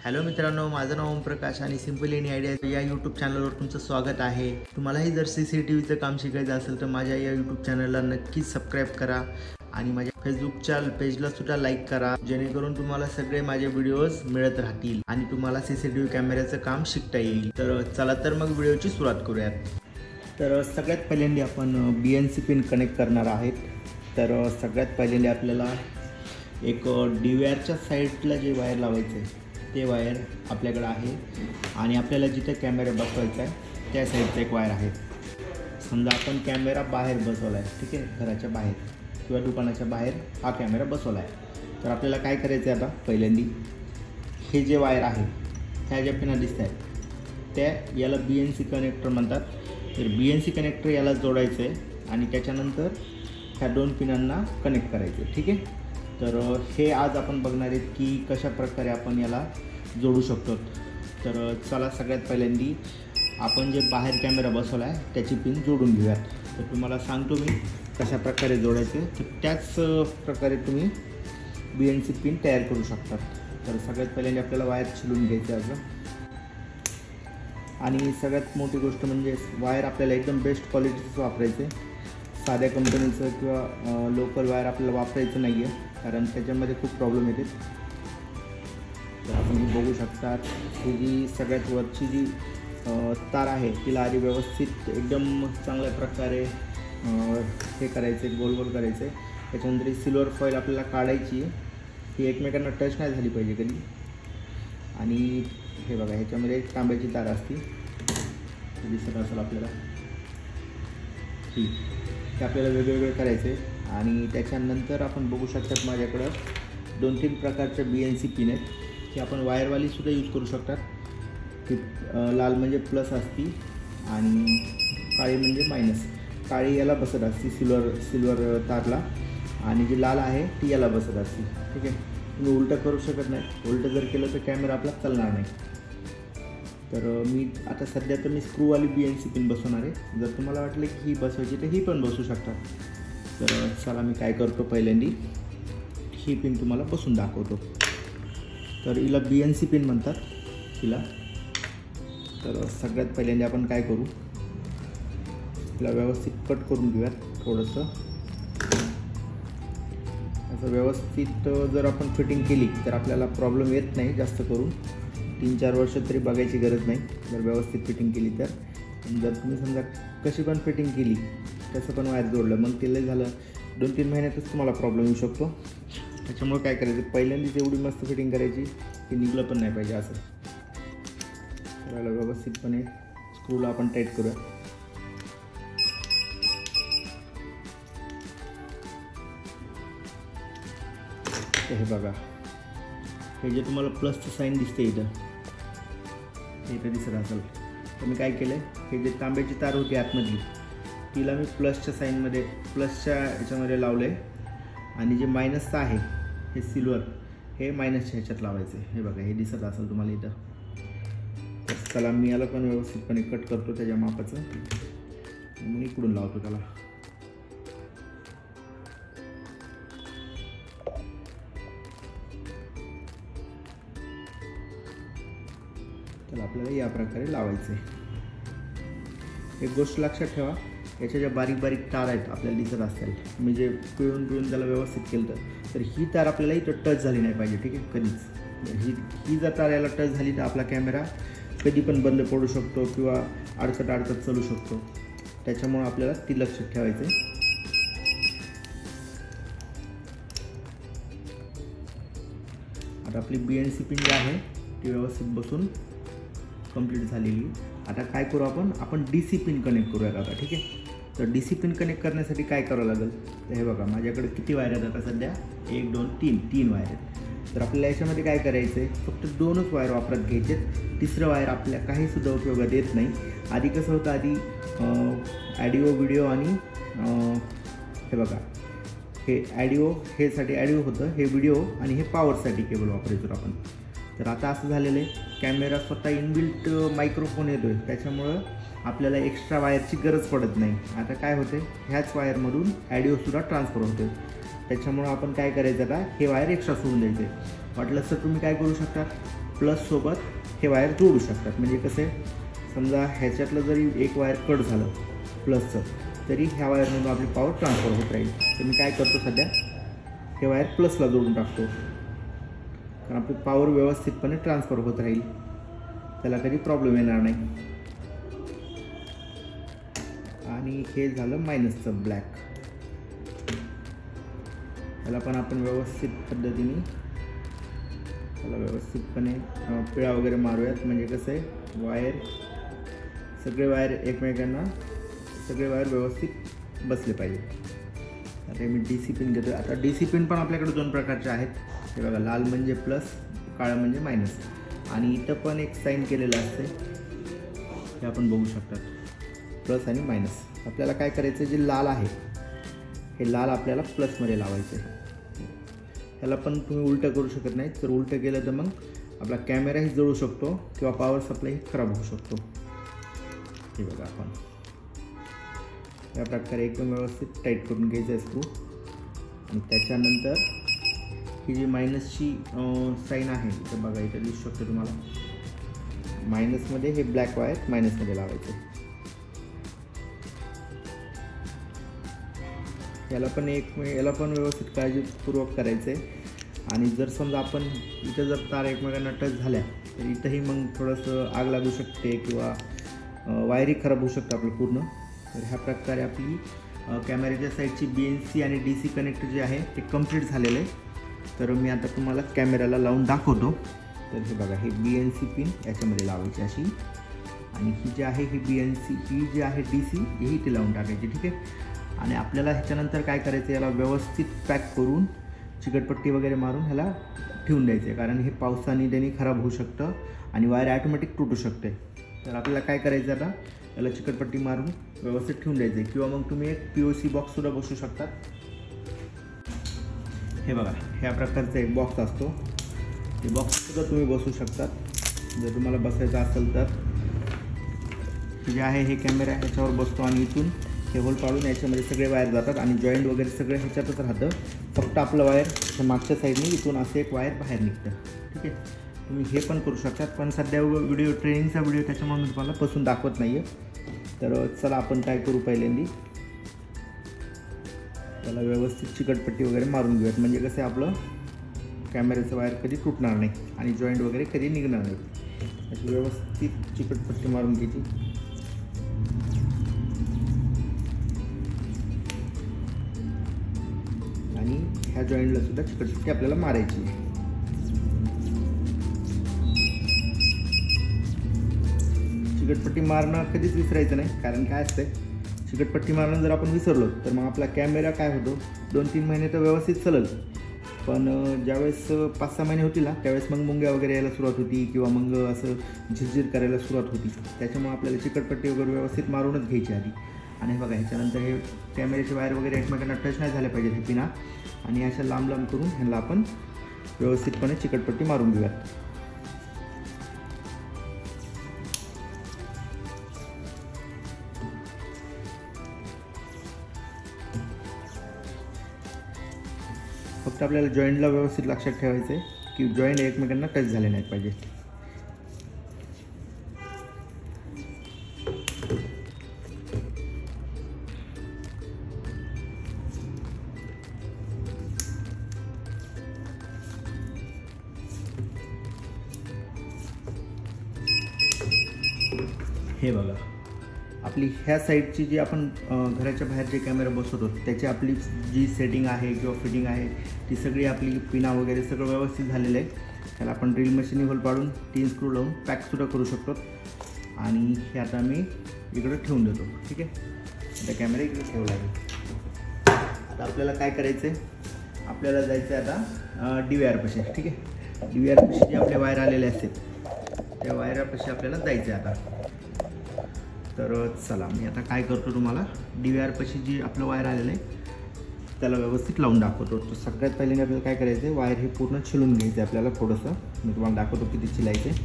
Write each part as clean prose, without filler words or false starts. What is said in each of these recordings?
Hello मित्रांनो, माझं नाव ओमप्रकाश आणि सिंपल एनी आयडिया या यूट्यूब चॅनलवर तुमचं स्वागत आहे। तुम्हालाही जर CCTVचं काम शिकायचं असेल तर माझ्या या यूट्यूब चॅनलला नक्कीच सबस्क्राईब करा आणि माझ्या फेसबुकच्या पेजला सुद्धा लाईक करा, जेणेकरून तुम्हाला सगळे माझे व्हिडिओज मिळत राहतील आणि तुम्हाला CCTV कॅमेऱ्याचं काम शिकता येईल। तर चला तर मग व्हिडिओची सुरुवात करूयात। तर सगळ्यात पहिल्यांदा आपण BNC पिन कनेक्ट करणार आहेत। तर सगळ्यात पहिल्यांदा आपल्याला एक DVRच्या साईडला जे वायर लावायचं आहे ते वायर आपल्याकडे आहे आणि आपल्याला जिथे कॅमेरा बसवायचा आहे त्या साईडचा एक वायर आहे। समजा आपण कॅमेरा बाहेर बसवला आहे, ठीक आहे, घराच्या बाहेर किंवा दुकानाच्या बाहेर हा कॅमेरा बसवला आहे। तर आपल्याला काय करायचं आहे, आता पहिल्यांदा हे जे वायर आहे ह्या ज्या पिना दिसत आहेत त्या याला BNC कनेक्टर म्हणतात। तर BNC कनेक्टर याला जोडायचं आहे आणि त्याच्यानंतर ह्या दोन पिनांना कनेक्ट करायचं आहे, ठीक आहे। तर हे आज आपण बघणार आहेत की कशा प्रकारे आपण याला जोडू शकतो। तर चला सगळ्यात पहिल्यांदा आपण जे बाहेर कॅमेरा बसवला आहे त्याची पिन जोडून घेऊयात। तर तुम्हाला सांगतो मी कशा प्रकारे जोडायचे, तर त्याच प्रकारे तुम्ही BNC पिन तयार करू शकता। तर सगळ्यात पहिल्यांदा आपल्याला वायर छिलून घ्यायचं असं, आणि सगळ्यात मोठी गोष्ट म्हणजे वायर आपल्याला एकदम बेस्ट क्वालिटीचं वापरायचं आहे। साध्या कंपनीचं किंवा लोकल वायर आपल्याला वापरायचं नाही आहे, कारण त्याच्यामध्ये खूप प्रॉब्लेम येते। तर आपण बघू शकता ही जी सगळ्यात वरची जी तार आहे तिला आधी व्यवस्थित एकदम चांगल्या प्रकारे हे करायचं आहे, गोल गोल करायचं आहे। त्याच्यानंतर ही सिल्वर फॉईल आपल्याला काढायची आहे, ही एकमेकांना टच नाही झाली पाहिजे कधी। आणि हे बघा, ह्याच्यामध्ये एक तांब्याची तार असते, दिसत असेल आपल्याला, ते आपल्याला वेगवेगळे करायचे। आणि त्याच्यानंतर आपण बघू शकतात माझ्याकडं 2-3 प्रकारच्या BNC पिन आहेत, की आपण वायरवालीसुद्धा यूज करू शकतात। की लाल म्हणजे प्लस असती आणि काळी म्हणजे मायनस। काळी याला बसत असते सिल्वर तारला, आणि जी लाल आहे ती याला बसत असते, ठीक आहे। तुम्ही उलटं करू शकत नाही, उलटं जर केलं तर कॅमेरा आपला चालणार नाही। तर मी आता सध्या तर मी स्क्रूवाली BNC पिन बसवणार आहे। जर तुम्हाला वाटलं की ही बसवायची तर ही पण बसवू शकता। तर चला मी काय करतो, पहिल्यांदा ही पिन तुम्हाला बसून दाखवतो। तर हिला BNC पिन म्हणतात हिला। तर सगळ्यात पहिल्यांदा आपण काय करू, हिला व्यवस्थित कट करून घेऊयात थोडंसं असं व्यवस्थित। जर आपण फिटिंग केली तर आपल्याला प्रॉब्लेम येत नाही जास्त करून, 3-4 वर्ष तरी बघायची गरज नाही जर व्यवस्थित फिटिंग केली तर। जर तुम्ही समजा कशी पण फिटिंग केली तसं पण वायर जोडलं, मग ते लय झालं 2-3 महिन्यातच तुम्हाला प्रॉब्लेम येऊ शकतो। त्याच्यामुळे काय करायचं, पहिल्यांदाच एवढी मस्त फिटिंग करायची की निघलं पण नाही पाहिजे असं। त्याला व्यवस्थितपणे स्क्रूला आपण टाईट करूया। तर हे बघा, हे जे तुम्हाला प्लसचं साईन दिसते इथं दिसत असेल, तर मी काय केलं, हे जे तांब्याची तार होती आतमधली तिला मी प्लसच्या साईनमध्ये, प्लसच्या ह्याच्यामध्ये लावलं आहे, आणि जे मायनसचं आहे हे सिल्वर हे मायनसच्या ह्याच्यात लावायचं आहे। हे बघा, हे दिसत असेल तुम्हाला इथं। तर चला मी याला पण व्यवस्थितपणे कट करतो त्याच्या मापाचं, मग इकडून लावतो त्याला। त्याला आपल्याला या प्रकारे लावायचं आहे। एक गोष्ट लक्षात ठेवा, याच्या ज्या बारीक बारीक तार आहेत आपल्याला दिसत असतील, मी जे पिळून त्याला व्यवस्थित केलं तर ही तार आपल्याला इथं टच झाली नाही पाहिजे, ठीक आहे, कधीच। ही जर तार याला टच झाली तर आपला कॅमेरा कधी पण बंद पडू शकतो किंवा अडकत चालू शकतो। त्याच्यामुळं आपल्याला ती लक्षात ठेवायचं आहे। आता आपली BNC पिन जी आहे ती व्यवस्थित बसून कंप्लीट झालेली। आता काय करू, आपण DC पिन कनेक्ट करूयात आता, ठीक आहे। तर DC पिन कनेक्ट करण्यासाठी काय करावं लागेल, तर हे बघा माझ्याकडे किती वायर आहेत आता सध्या, 1 2 3 वायर आहेत। तर आपल्याला याच्यामध्ये काय करायचं आहे, फक्त 2च वायर वापरत घ्यायचे, तिसरं वायर आपल्या काहीसुद्धा उपयोगात येत नाही। आधी कसं होतं, आधी ॲडिओ व्हिडिओ आणि हे बघा, हे ॲडिओ हेसाठी ॲडिओ होतं, हे व्हिडिओ, आणि हे पॉवरसाठी केबल वापरायचो आपण। तर आता असं झालेलं आहे, कॅमेरा स्वतः इनबिल्ट मायक्रोफोन येतो आहे, त्याच्यामुळं आपल्याला एक्स्ट्रा वायरची गरज पडत नाही। आता काय होते, ह्याच वायरमधून ॲडिओसुद्धा ट्रान्सफर होते। त्याच्यामुळं आपण काय करायचं, आता हे वायर एक्स्ट्रा सोडून द्यायचे। वाटलं तर तुम्ही काय करू शकता, प्लससोबत हे वायर जोडू शकतात. म्हणजे कसे समजा ह्याच्यातलं जरी एक वायर कट झालं प्लसचं, तरी ह्या वायरमधून आपली पॉवर ट्रान्सफर होत राहील. तर मी काय करतो, सध्या हे वायर प्लसला जोडून टाकतो, कारण आपली पॉवर व्यवस्थितपणे ट्रान्सफर होत राहील, त्याला कधी प्रॉब्लेम येणार नाही. आणि हे झालं मायनसचं ब्लॅक. त्याला पण आपण व्यवस्थित पद्धतीने त्याला व्यवस्थितपणे पिळा वगैरे मारूयात. म्हणजे कसं आहे वायर सगळे वायर एकमेकांना सगळे वायर व्यवस्थित बसले पाहिजे. आता मी DC पिन घेतो. आता DC पिन पण आपल्याकडे 2 प्रकारचे आहेत. हे बघा, लाल म्हणजे प्लस, काळं म्हणजे मायनस. आणि इथं पण एक साईन केलेलं असते, हे आपण बघू शकतात, प्लस आणि मायनस. आपल्याला काय करायचं, जे लाल आहे हे लाल आपल्याला प्लसमध्ये लावायचं आहे. ह्याला पण तुम्ही उलटं करू शकत नाही. जर उलटं केलं तर मग आपला कॅमेराही जळू शकतो किंवा पॉवर सप्लायही खराब होऊ शकतो. हे बघा, आपण या प्रकारे एकदम व्यवस्थित टाईट करून घ्यायचं आहे स्क्रू. आणि त्याच्यानंतर ही जी मायनसची साईन आहे इथं बघा, इथं दिसू शकते तुम्हाला, मायनसमध्ये हे ब्लॅक वायर मायनसमध्ये लावायचं. याला पण व्यवस्थित काळजीपूर्वक करायचं आहे. आणि जर समजा आपण इथं जर तार एकमेकांना टच झाल्या तर इथंही मग थोडंसं आग लागू शकते किंवा वायरही खराब होऊ शकतं आपलं पूर्ण. तर ह्या प्रकारे आपली कॅमेऱ्याच्या साईडची BNC आणि DC कनेक्ट जे आहे ते कंप्लीट झालेलं आहे. तर मी आता तुम्हाला कॅमेऱ्याला लावून दाखवतो. तर हे बघा, हे BNC पिन याच्यामध्ये लावायची अशी, आणि ही जी आहे ही BNC, ही जी आहे DC ही इथे लावून टाकायची. ठीक आहे. आणि आपल्याला ह्याच्यानंतर काय करायचं, याला व्यवस्थित पॅक करून चिकटपट्टी वगैरे मारून ह्याला ठेवून द्यायचं आहे. कारण हे पावसाने त्याने खराब होऊ शकतं आणि वायर ॲटोमॅटिक तुटू शकते. तर आपल्याला काय करायचं, आता याला चिकटपट्टी मारून व्यवस्थित ठेवून द्यायचं आहे. किंवा मग तुम्ही एक POC बॉक्ससुद्धा बसवू शकतात. हे बघा, ह्या प्रकारचा एक बॉक्स असतो, ते बॉक्ससुद्धा तुम्ही बसवू शकतात जर तुम्हाला बसायचं असेल तर. जे आहे हे कॅमेरा ह्याच्यावर बसतो आणि इथून हे होल पाडून याच्यामध्ये सगळे वायर जातात आणि जॉईंट वगैरे सगळं ह्याच्यातच राहतं. फक्त आपलं वायर मागच्या साईडने इथून असं एक वायर बाहेर निघतं. ठीक आहे. तुम्ही हे पण करू शकतात, पण सध्या ट्रेनिंगचा व्हिडिओ त्याच्यामुळे मी तुम्हाला बसून दाखवत नाही आहे. तर चला आपण काय करू, पहिल्यांदा त्याला व्यवस्थित चिकटपट्टी वगैरे मारून घेऊयात. म्हणजे कसं आहे, आपलं कॅमेऱ्याचं वायर कधी तुटणार नाही आणि जॉईंट वगैरे कधी निघणार नाही. अशी व्यवस्थित चिकटपट्टी मारून घ्यायची. आणि ह्या जॉईंटला सुद्धा चिकटपट्टी आपल्याला मारायची. चिकटपट्टी मारणं कधीच विसरायचं नाही. कारण काय असतं, चिकटपट्टी मारणं जर आपण विसरलो तर मग आपला कॅमेरा काय होतो, 2-3 महिने तर व्यवस्थित चालेल, पण ज्यावेळेस 5-6 महिने होतील ना, त्यावेळेस मग मुंग्या वगैरे यायला सुरुवात होती किंवा मग असं झिरझिर करायला सुरुवात होती. त्याच्यामुळे आपल्याला चिकटपट्टी वगैरे व्यवस्थित मारूनच घ्यायची आधी. आणि बघा, ह्याच्यानंतर हे कॅमेऱ्याचे वायर वगैरे एकमेकांना टच नाही झाले पाहिजेत हे पिना, आणि अशा लांब लांब करून ह्याला आपण व्यवस्थितपणे चिकटपट्टी मारून घेऊयात. फक्त आपल्याला जॉईंटला व्यवस्थित लक्षात ठेवायचं आहे की जॉईंट एकमेकांना टच झाले नाहीत पाहिजे. हे बघा, आपली ह्या साईडची जी आपण घराच्या बाहेर जे कॅमेरा बसवतो त्याची आपली जी सेटिंग आहे किंवा फिटिंग आहे ती सगळी आपली पिना वगैरे सगळं व्यवस्थित झालेलं आहे. त्याला आपण ड्रिल मशीन होल पाडून 3 स्क्रू लावून पॅकसुद्धा करू शकतो. आणि हे आता मी इकडं ठेवून देतो. ठीक आहे. आता कॅमेरा इकडे ठेवला आहे. आता आपल्याला काय करायचं आहे, आपल्याला जायचं आहे आता DVR पाशी. ठीक आहे. DVR पाशी जे आपले वायर आलेले असतात त्या वायरापाशी आपल्याला जायचं आहे आता. तर चला, मी आता काय करतो, तुम्हाला DVR पाशी जी आपलं वायर आलेलं आहे त्याला व्यवस्थित लावून दाखवतो. तर सगळ्यात पहिल्यांदा आपल्याला काय करायचं आहे, वायर हे पूर्ण छिलून घ्यायचं आहे आपल्याला. थोडंसं मी तुम्हाला दाखवतो किती छिलायचं आहे.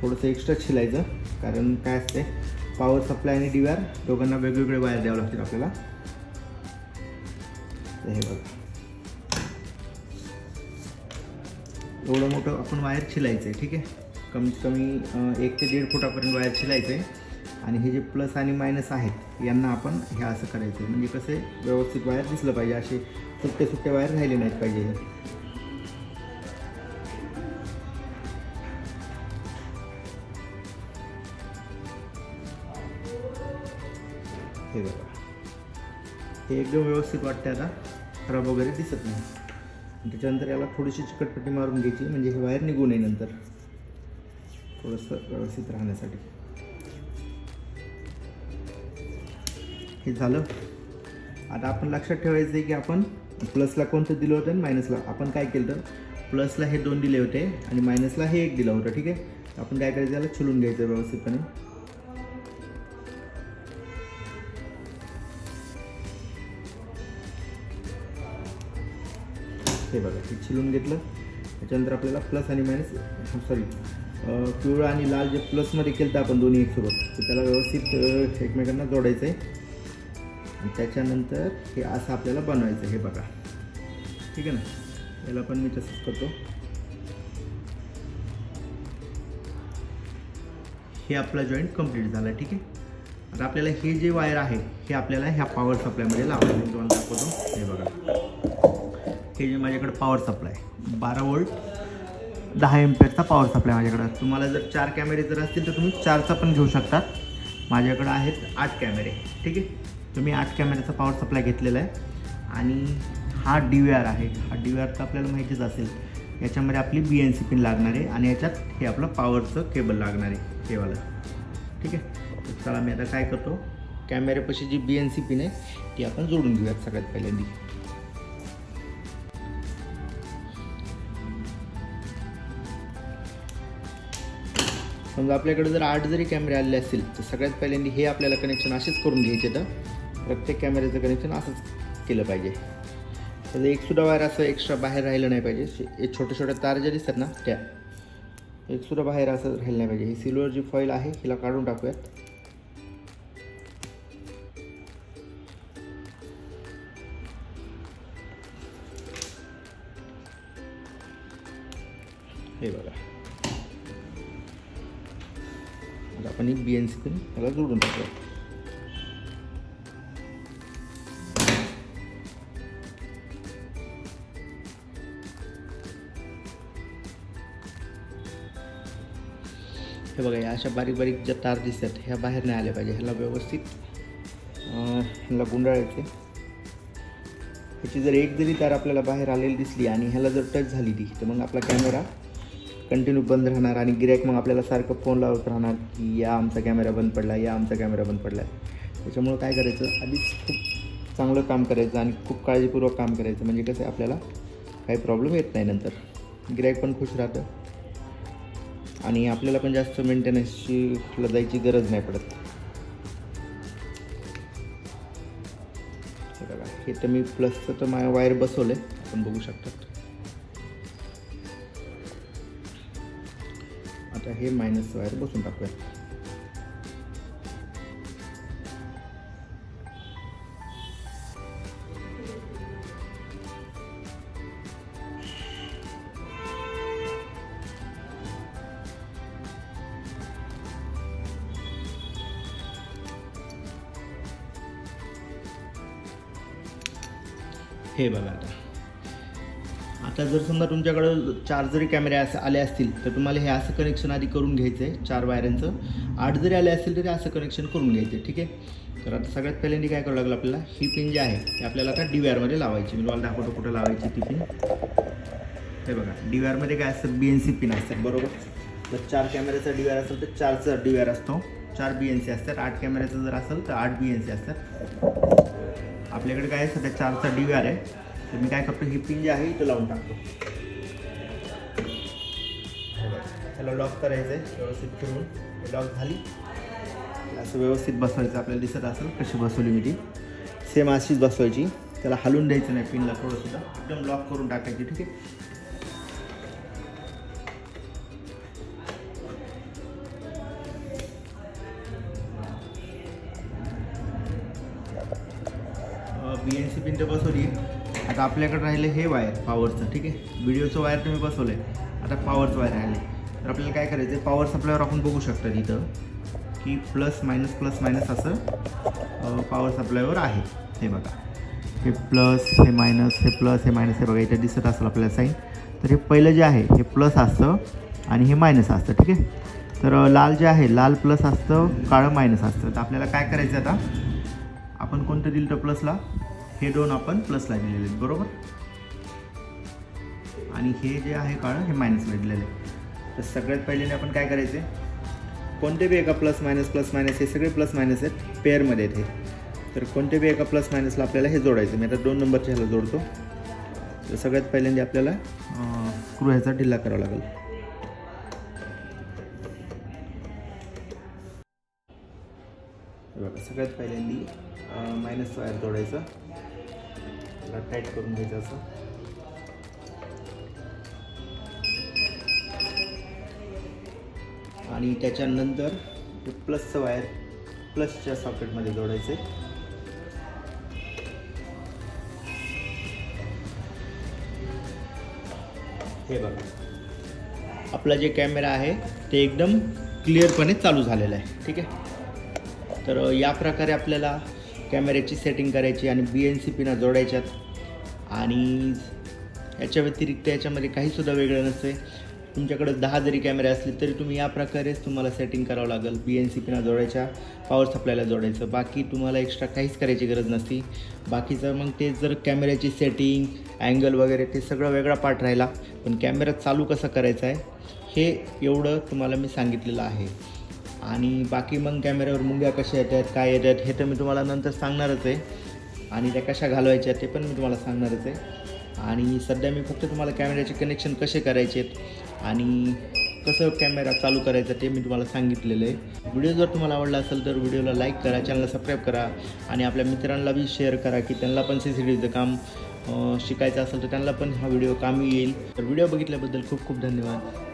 थोडंसं एक्स्ट्रा छिलायचं, कारण काय असते, पॉवर सप्लाय आणि DVR दोघांना वेगवेगळे वायर द्यावं लागतील आपल्याला. तर हे बघा, एवढं मोठं आपण वायर छिलायचं आहे, ठीक आहे. कमीत कमी 1 ते 1.5 फुटापर्यंत वायर छिलायचं आहे. आणि हे जे प्लस आणि मायनस आहेत यांना आपण हे असं करायचं आहे, म्हणजे कसं आहे व्यवस्थित वायर दिसलं पाहिजे, असे सुट्टे वायर राहिले नाहीत पाहिजे. हे बघा, हे एकदम व्यवस्थित वाटतं, आता खराब वगैरे दिसत नाही. त्याच्यानंतर याला थोडीशी चिकटपट्टी मारून घ्यायची, म्हणजे हे वायर निघू नये नंतर थोडंसं व्यवस्थित राहण्यासाठी. हे झालं. आता आपण लक्षात ठेवायचं आहे की आपण प्लसला कोणतं दिलं होतं आणि मायनसला. आपण काय केलं तर प्लसला हे 2 दिले होते आणि मायनसला हे 1 दिलं होतं, ठीक आहे. आपण काय करायचं, याला छिलून घ्यायचं व्यवस्थितपणे. हे बघा, हे छिलून घेतलं. त्याच्यानंतर आपल्याला प्लस आणि मायनस पिवळा आणि लाल जे प्लसमध्ये केलं तर आपण दोन्ही एकसोबत, तर त्याला व्यवस्थित एकमेकांना जोडायचं आहे. आणि त्याच्यानंतर हे असं आपल्याला बनवायचं आहे. हे बघा, ठीक आहे ना. याला पण मी तसंच करतो. हे आपला जॉईंट कंप्लीट झाला, ठीक आहे. आता आपल्याला हे जे वायर आहे हे आपल्याला ह्या पॉवर सप्लायमध्ये लावायचं आहे. तुम्हाला दाखवतो. हे बघा, हे जे माझ्याकडे पॉवर सप्लाय 12 वोल्ट 10 एम्पियरचा पॉवर सप्लाय माझ्याकडे. तुम्हाला जर 4 कॅमेरे जर असतील तर तुम्ही 4चा पण घेऊ शकतात. माझ्याकडे आहेत 8 कॅमेरे, ठीक आहे. तुम्ही 8 कॅमेऱ्याचा पॉवर सप्लाय घेतलेला आहे. आणि हा DVR आहे. हा DVR तर आपल्याला माहितीच असेल. याच्यामध्ये आपली BNC पिन लागणार आहे आणि याच्यात हे आपलं पॉवरचं केबल लागणार आहे, हे वालं, ठीक आहे. तर चला मी आता काय करतो, कॅमेऱ्यापाशी जी BNC पिन आहे ती आपण जोडून घेऊयात सगळ्यात पहिल्यांदा. समजा आपल्याकडे जर 8 जरी कॅमेरे आलेले असतील तर सगळ्यात पहिल्यांदा हे आपल्याला कनेक्शन असेच करून घ्यायचे. तर प्रत्येक कॅमेऱ्याचं कनेक्शन असंच केलं पाहिजे. तर एकसुद्धा वायर असं एक्स्ट्रा बाहेर राहिलं नाही पाहिजे. हे छोटे तार जे दिसतात ना त्या एकसुद्धा बाहेर असं राहिलं नाही पाहिजे. ही सिल्वर जी फॉईल आहे हिला काढून टाकूयात. हे बघा, आता आपण ही BNC पिन याला जोडून टाकूया. हे बघा, या अशा बारीक ज्या तार दिसतात ह्या बाहेर नाही आल्या पाहिजे. ह्याला व्यवस्थित ह्याला गुंडाळायचे. ह्याची जर एक जरी तार आपल्याला बाहेर आलेली दिसली आणि ह्याला जर टच झाली ती, तर मग आपला कॅमेरा कंटिन्यू बंद राहणार आणि गिऱ्हाईक मग आपल्याला सारखं फोन लावत राहणार की या आमचा कॅमेरा बंद पडला, या आमचा कॅमेरा बंद पडला. त्याच्यामुळं काय करायचं, आधीच खूप चांगलं काम करायचं आणि खूप काळजीपूर्वक काम करायचं, म्हणजे कसं आपल्याला काही प्रॉब्लेम येत नाही. नंतर गिऱ्हाईक पण खुश राहतं आणि आपल्याला पण जास्त मेंटेनन्सची जायची गरज नाही पडत. हे बघा, हे तर मी प्लसचं तर माझ्या वायर बसवलं आहे, आपण बघू शकतात. आता हे मायनस वायर बसून टाकूया. हे बघा, आता जर समजा तुमच्याकडं 4 जरी कॅमेरे आले असतील तर तुम्हाला हे असं कनेक्शन आधी करून घ्यायचं आहे 4 वायरांचं. 8 जरी आले असतील तरी असं कनेक्शन करून घ्यायचं आहे, ठीक आहे. तर आता सगळ्यात पहिल्यांदा काय करावं लागलं आपल्याला, ही पिन जी आहे ती आपल्याला आता DVRमध्ये लावायची. मी तुम्हाला दाखवतो कुठं लावायची ती पिन. हे बघा, DVRमध्ये काय असतं, BNC पिन असतात, बरोबर. जर 4 कॅमेऱ्याचा DVR असेल तर 4चा DVR असतो, 4 BNC असतात. 8 कॅमेऱ्याचं जर असेल तर 8 BNC असतात. आपल्याकडे काय सध्या 4चा DVR आहे, तर मी काय करतो, ही पिन जी आहे इथं लावून टाकतो. त्याला लॉक करायचं आहे व्यवस्थित फिरून. लॉक झाली असं व्यवस्थित बसवायचं. आपल्याला दिसत असेल कशी बसवली मी ती, सेम अशीच बसवायची. त्याला हलवून द्यायचं नाही पिनला थोडंसुद्धा, एकदम लॉक करून टाकायची, ठीक आहे. BNC पिन तर बसवली. आता आपल्याकडे राहिलं हे वायर पॉवरचं, ठीक आहे. व्हिडिओचं वायर तुम्ही बसवलं आहे. आता पॉवरचं वायर राहिले. तर आपल्याला काय करायचं आहे, पॉवर सप्लायवर आपण बघू शकता तिथं की प्लस मायनस असं पॉवर सप्लायवर आहे. हे बघा, हे प्लस, हे मायनस, हे प्लस, हे मायनस, हे बघा इथे दिसत असेल आपल्याला साईन. तर हे पहिलं जे आहे हे प्लस असतं आणि हे मायनस असतं. ठीक आहे. तर लाल जे आहे, लाल प्लस असतं, काळं मायनस असतं. तर आपल्याला काय करायचं आता, आपण कोणतं दिलं तर प्लसला, हे दोन आपण प्लसला दिलेले आहेत बरोबर, आणि हे जे आहे काळं हे मायनसला दिलेलं आहे. तर सगळ्यात पहिल्यांदा आपण काय करायचं आहे, कोणते बी एका प्लस मायनस हे सगळे प्लस मायनस आहेत, पेअरमध्ये आहेत हे. तर कोणते बी एका प्लस मायनसला आपल्याला हे जोडायचं. मी आता 2 नंबरच्या ह्याला जोडतो. तर सगळ्यात पहिल्यांदा आपल्याला स्क्रू ह्याचा ढिल्ला करावा लागेल. बघा, सगळ्यात पहिल्यांदा मायनस वायर जोडायचं, त्याला टाईट करून घ्यायचं असं. आणि त्याच्यानंतर प्लसचं वायर प्लसच्या सॉकेटमध्ये जोडायचं आहे. हे बघा, आपला जे कॅमेरा आहे ते एकदम क्लिअरपणे चालू झालेला आहे. ठीक आहे. तर या प्रकारे आपल्याला कॅमेऱ्याची सेटिंग करायची आणि BNC पिना जोडायच्यात. आणि याच्या व्यतिरिक्त याच्यामध्ये काहीसुद्धा वेगळं नसतं आहे. तुमच्याकडे 10 जरी कॅमेरे असले तरी तुम्ही या प्रकारेच तुम्हाला सेटिंग करावं लागेल. BNC पिना जोडायच्या, पॉवर सप्लायला जोडायचं, बाकी तुम्हाला एक्स्ट्रा काहीच करायची गरज नसती. बाकीचं मग ते जर कॅमेऱ्याची सेटिंग, अँगल वगैरे ते सगळं वेगळा पार्ट राहिला, पण कॅमेरा चालू कसं करायचं आहे हे एवढं तुम्हाला मी सांगितलेलं आहे. आणि बाकी मग कॅमेऱ्यावर मुंग्या कशा येतात, काय येतात, हे तर मी तुम्हाला नंतर सांगणारच आहे. आणि त्या कशा घालवायच्या ते पण मी तुम्हाला सांगणारच आहे. आणि सध्या मी फक्त तुम्हाला कॅमेऱ्याचे कनेक्शन कसे करायचे आणि कसं कॅमेरा चालू करायचा ते मी तुम्हाला सांगितलेलं आहे. व्हिडिओ जर तुम्हाला आवडला असेल तर व्हिडिओला लाईक करा, चॅनलला सबस्क्राईब करा आणि आपल्या मित्रांना बी शेअर करा की त्यांना पण CCTVचं काम शिकायचं असेल तर त्यांना पण हा व्हिडिओ कामी येईल. तर व्हिडिओ बघितल्याबद्दल खूप खूप धन्यवाद.